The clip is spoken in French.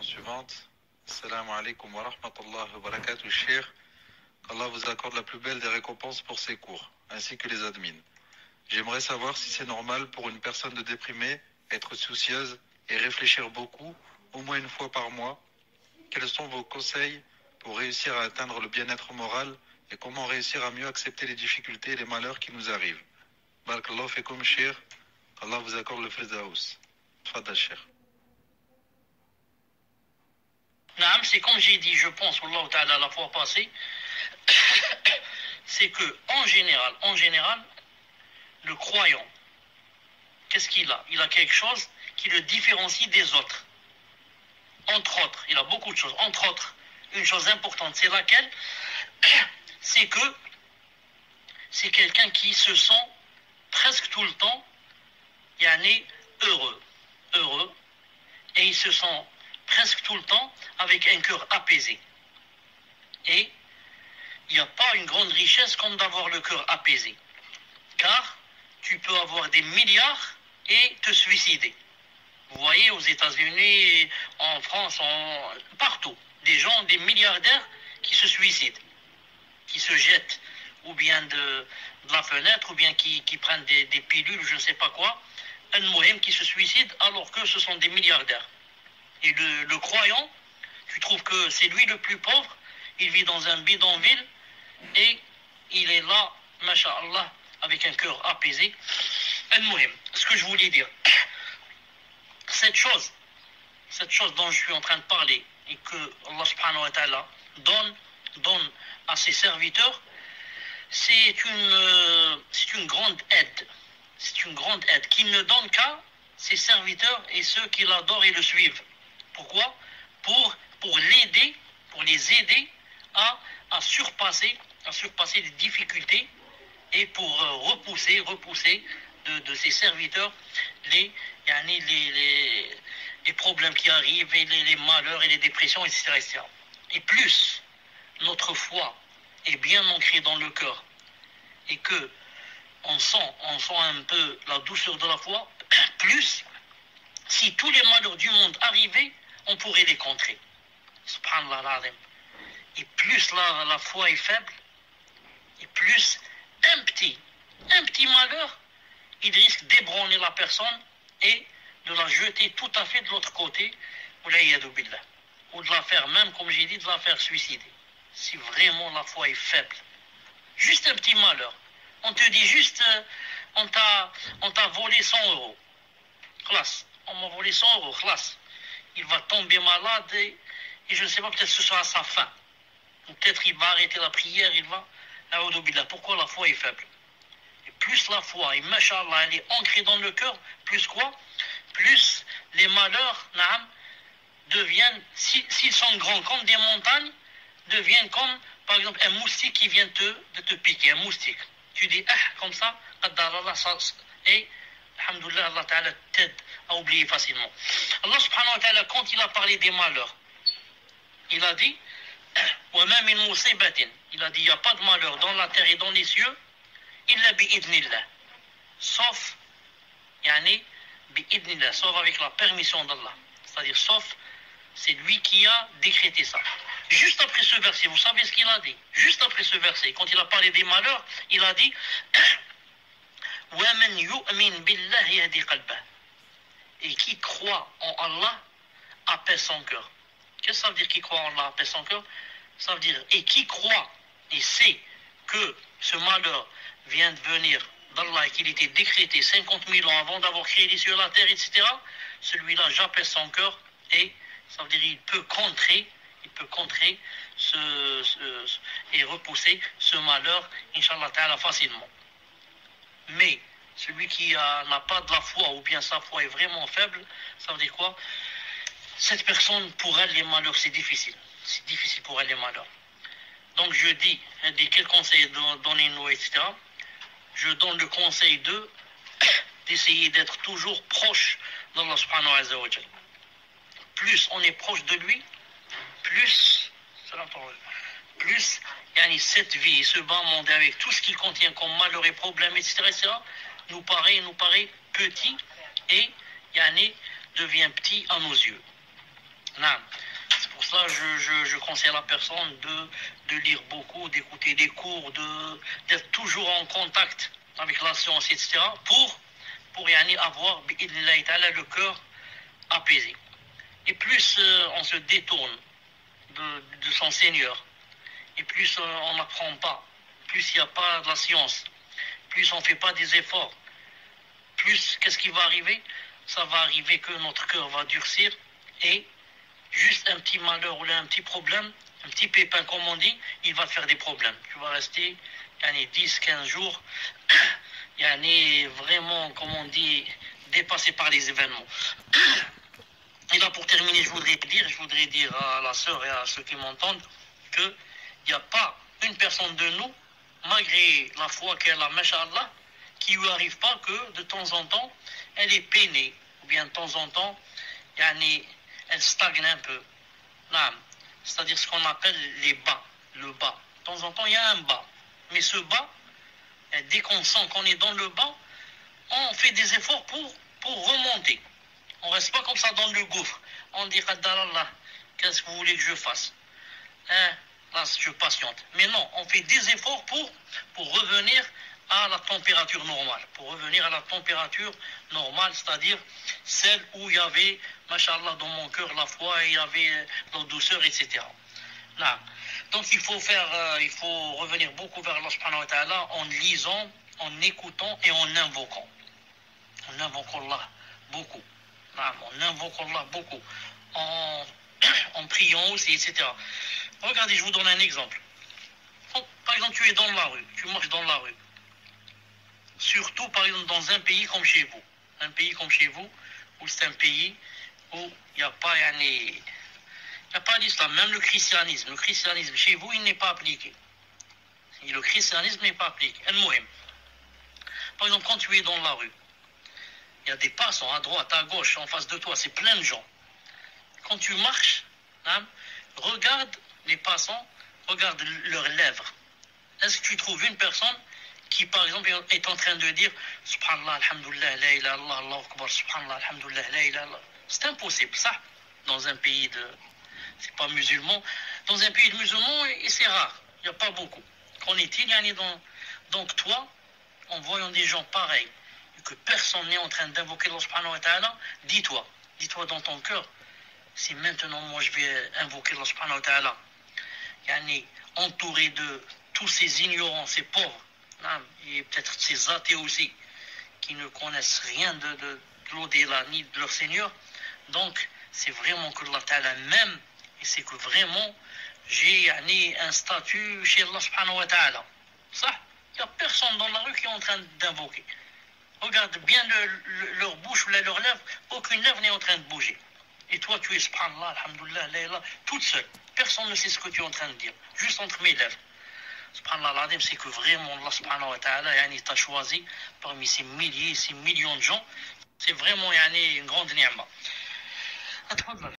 question suivante. Assalamu alaikum wa rahmatullahi wa barakatuh, Cheikh. Qu'Allah vous accorde la plus belle des récompenses pour ses cours, ainsi que les admins. J'aimerais savoir si c'est normal pour une personne de déprimée, être soucieuse et réfléchir beaucoup, au moins une fois par mois. Quels sont vos conseils pour réussir à atteindre le bien-être moral et comment réussir à mieux accepter les difficultés et les malheurs qui nous arrivent? Barakallahu fikum, Cheikh. Allah vous accorde le Firdaus. Tfadal, Cheikh. Naam, c'est comme j'ai dit, je pense, Wallahu ta'ala, la fois passée, c'est que, en général, le croyant, qu'est-ce qu'il a? Il a quelque chose qui le différencie des autres. Entre autres, il a beaucoup de choses. Entre autres, une chose importante, c'est laquelle? C'est que c'est quelqu'un qui se sent presque tout le temps, heureux, et il se sent presque tout le temps avec un cœur apaisé. Et il n'y a pas une grande richesse comme d'avoir le cœur apaisé. Car tu peux avoir des milliards et te suicider. Vous voyez, aux États-Unis, en France, partout, des gens, des milliardaires qui se suicident, qui se jettent, ou bien de la fenêtre, ou bien qui prennent des pilules, je ne sais pas quoi, un mohim qui se suicide alors que ce sont des milliardaires. Et le croyant, tu trouves que c'est lui le plus pauvre, il vit dans un bidonville, et il est là, masha'Allah, avec un cœur apaisé. Un mohim, ce que je voulais dire, cette chose dont je suis en train de parler, et que Allah subhanahu wa ta'ala donne à ses serviteurs, c'est une grande aide. C'est une grande aide qu'il ne donne qu'à ses serviteurs et ceux qui l'adorent et le suivent. Pourquoi? Pour les aider à surpasser les difficultés et pour repousser de ses serviteurs les problèmes qui arrivent et les malheurs et les dépressions, etc., etc. Et plus notre foi est bien ancrée dans le cœur et que on sent un peu la douceur de la foi, plus si tous les malheurs du monde arrivaient, on pourrait les contrer. Subhanallah l'azim. Et plus la foi est faible, et plus un petit malheur, il risque d'ébranler la personne et de la jeter tout à fait de l'autre côté, ou de la faire même, comme j'ai dit, de la faire suicider. Si vraiment la foi est faible. Juste un petit malheur. On te dit juste, on t'a volé 100 euros. Classe. On m'a volé 100 euros. Classe. Il va tomber malade et je ne sais pas, peut-être ce sera sa fin. Ou peut-être il va arrêter la prière, il va... Pourquoi la foi est faible? Et plus la foi, et mashallah, elle est ancrée dans le cœur, plus quoi? Plus les malheurs, naam, deviennent, s'ils sont grands comme des montagnes, deviennent comme, par exemple, un moustique qui vient de te piquer, un moustique. Tu dis, comme ça, et, alhamdoulilah, Allah Ta'ala t'aide à oublier facilement. Allah subhanahu wa ta'ala, quand il a parlé des malheurs, il a dit, il a dit, il n'y a pas de malheur dans la terre et dans les cieux, illa bi'idnillah. Sauf, sauf avec la permission d'Allah. C'est-à-dire, sauf, c'est lui qui a décrété ça. Juste après ce verset, vous savez ce qu'il a dit? Juste après ce verset, quand il a parlé des malheurs, il a dit وَمَنْ يُؤْمِنْ بِاللَّهِ يَهْدِي قَلْبَهُ. Et qui croit en Allah apaise son cœur. Qu'est-ce que ça veut dire qui croit en Allah apaise son cœur? Ça veut dire, et qui croit et sait que ce malheur vient de venir d'Allah et qu'il était décrété 50 000 ans avant d'avoir créé les cieux et la terre, etc., celui-là, j'apaise son cœur et ça veut dire il peut contrer et repousser ce malheur, Inch'Allah Ta'ala, facilement. Mais celui qui n'a pas de la foi ou bien sa foi est vraiment faible, ça veut dire quoi? Cette personne, pour elle, les malheurs, c'est difficile. C'est difficile pour elle, les malheurs. Donc je dis quel conseil donnez-nous, etc. Je donne le conseil d'essayer d'être toujours proche d'Allah subhanahu wa ta'ala. Plus on est proche de lui, plus cette vie, ce bas monde avec tout ce qu'il contient comme malheur et problèmes, etc., nous paraît petit et devient petit à nos yeux. Non. ça, je conseille à la personne de lire beaucoup, d'écouter des cours, d'être toujours en contact avec la science, etc. pour yani, avoir le cœur apaisé. Et plus on se détourne de son Seigneur, et plus on n'apprend pas, plus il n'y a pas de la science, plus on ne fait pas des efforts, plus qu'est-ce qui va arriver? Ça va arriver que notre cœur va durcir et juste un petit malheur ou un petit problème, un petit pépin comme on dit, il va faire des problèmes. Tu vas rester 10-15 jours, vraiment, comme on dit, dépassé par les événements. Et là, pour terminer, je voudrais dire à la sœur et à ceux qui m'entendent qu'il n'y a pas une personne de nous, malgré la foi qu'elle a, Masha'Allah, qui ne lui arrive pas que de temps en temps, elle est peinée, ou bien de temps en temps, elle stagne un peu. C'est-à-dire ce qu'on appelle les bas, le bas. De temps en temps, il y a un bas. Mais ce bas, dès qu'on sent qu'on est dans le bas, on fait des efforts pour remonter. On ne reste pas comme ça dans le gouffre. On dit, qu'est-ce que vous voulez que je fasse? Là, je patiente. Mais non, on fait des efforts pour revenir à la température normale. Pour revenir à la température normale, c'est-à-dire celle où il y avait, Masha'Allah, dans mon cœur, la foi, il y avait la douceur, etc. Là. Donc il faut revenir beaucoup vers Allah subhanahu wa ta'ala en lisant, en écoutant et en invoquant. On invoque Allah beaucoup. On invoque Allah beaucoup. En priant aussi, etc. Regardez, je vous donne un exemple. Par exemple, tu es dans la rue, tu marches dans la rue. Surtout, par exemple, dans un pays comme chez vous. Un pays comme chez vous, où c'est un pays où il n'y a pas, l'islam, même le christianisme. Le christianisme, chez vous, il n'est pas appliqué. Et le christianisme n'est pas appliqué. Par exemple, quand tu es dans la rue, il y a des passants à droite, à gauche, en face de toi, c'est plein de gens. Quand tu marches, regarde les passants, regarde leurs lèvres. Est-ce que tu trouves une personne qui, par exemple, est en train de dire Subhanallah, Alhamdulillah, la ilaha illallah, Allahu Akbar, Subhanallah, Alhamdulillah, la ilaha illallah. C'est impossible, ça, dans un pays c'est pas musulman. Dans un pays de musulmans, et c'est rare, il n'y a pas beaucoup. Qu'en est-il, donc toi, en voyant des gens pareils, et que personne n'est en train d'invoquer Allah subhanahu wa ta'ala, dis-toi dans ton cœur, si maintenant moi je vais invoquer Allah subhanahu wa ta'ala, entouré de tous ces ignorants, ces pauvres, et peut-être ces athées aussi, qui ne connaissent rien de l'au-delà ni de leur Seigneur, donc c'est vraiment que Allah ta'ala m'aime, et c'est que vraiment j'ai un statut chez Allah subhanahu wa ta'ala. Ça, il n'y a personne dans la rue qui est en train d'invoquer. Regarde bien leur bouche ou leurs lèvres, aucune lèvre n'est en train de bouger. Et toi, tu es subhanallah, alhamdulillah, la ilaha, toute seule. Personne ne sait ce que tu es en train de dire, juste entre mes lèvres. Subhanallah al-Azim, c'est que vraiment Allah subhanahu wa ta'ala t'a choisi parmi ces milliers, ces millions de gens. C'est vraiment une grande ni'ma.